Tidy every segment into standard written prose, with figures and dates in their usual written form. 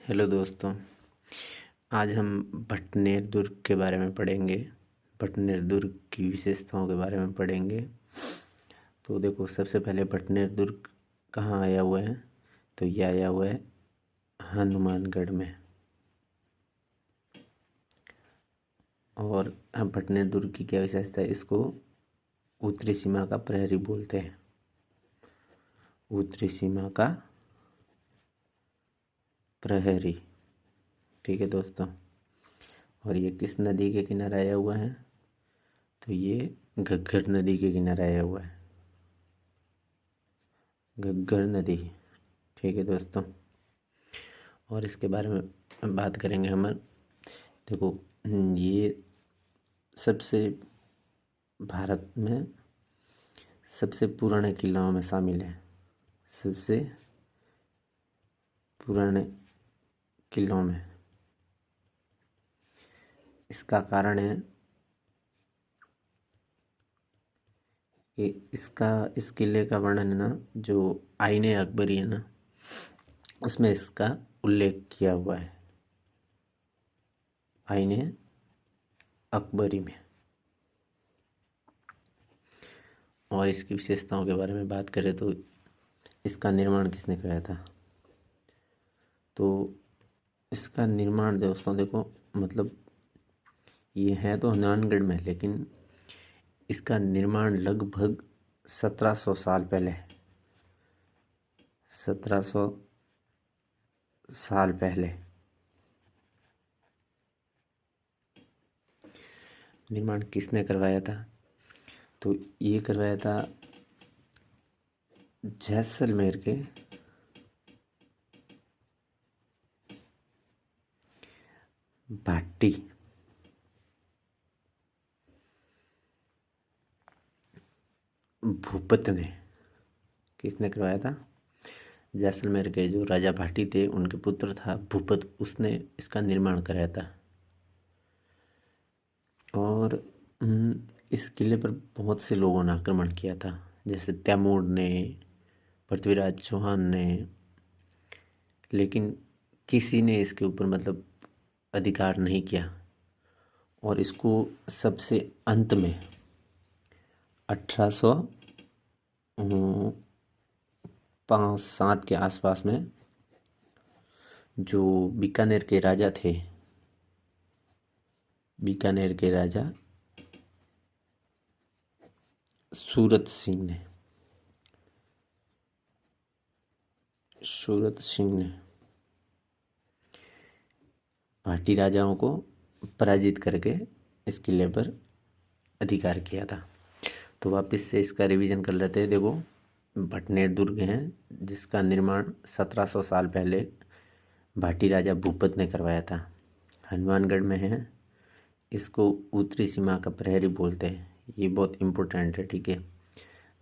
Hello दोस्तों, आज हम भटनेर दुर्ग के बारे में पढ़ेंगे। भटनेर दुर्ग की विशेषताओं के बारे में पढ़ेंगे। तो देखो, सबसे पहले भटनेर दुर्ग कहाँ आया हुआ है, तो ये आया हुआ है हनुमानगढ़ में। और हम भटनेर दुर्ग की क्या विशेषता है, इसको उत्तरी सीमा का प्रहरी बोलते हैं। उत्तरी सीमा का प्रहरी, ठीक है दोस्तों। और ये किस नदी के किनारे आया हुआ है, तो ये घग्गर नदी के किनारे आया हुआ है। घग्गर नदी, ठीक है दोस्तों। और इसके बारे में बात करेंगे हम। देखो, ये सबसे भारत में सबसे पुराने किलों में शामिल है। सबसे पुराने किलों में। इसका कारण है कि इस किले का वर्णन है ना, जो आईने अकबरी है ना, उसमें इसका उल्लेख किया हुआ है। आईने अकबरी में। और इसकी विशेषताओं के बारे में बात करें तो इसका निर्माण किसने कराया था, तो इसका निर्माण दोस्तों देखो, मतलब ये है तो हनुमानगढ़ में, लेकिन इसका निर्माण लगभग 1700 साल पहले, 1700 साल पहले निर्माण किसने करवाया था, तो ये करवाया था जैसलमेर के भाटी भूपत ने। किसने करवाया था, जैसलमेर के जो राजा भाटी थे, उनके पुत्र था भूपत, उसने इसका निर्माण कराया था। और इस किले पर बहुत से लोगों ने आक्रमण किया था, जैसे तैमूर ने, पृथ्वीराज चौहान ने, लेकिन किसी ने इसके ऊपर मतलब अधिकार नहीं किया। और इसको सबसे अंत में 1805-7 के आसपास में जो बीकानेर के राजा थे, बीकानेर के राजा सूरत सिंह ने भाटी राजाओं को पराजित करके इस किले पर अधिकार किया था। तो वापस से इसका रिवीजन कर लेते हैं। देखो, भटनेर दुर्ग है जिसका निर्माण 1700 साल पहले भाटी राजा भूपत ने करवाया था। हनुमानगढ़ में है। इसको उत्तरी सीमा का प्रहरी बोलते हैं। ये बहुत इम्पोर्टेंट है, ठीक है।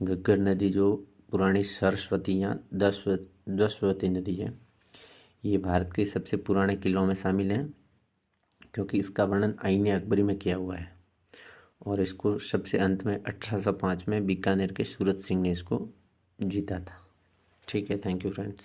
घग्गर नदी जो पुरानी सरस्वती या दशवती नदी है, ये भारत के सबसे पुराने किलों में शामिल है, क्योंकि इसका वर्णन आईने अकबरी में किया हुआ है। और इसको सबसे अंत में 1805 में बीकानेर के सूरत सिंह ने इसको जीता था। ठीक है, थैंक यू फ्रेंड्स।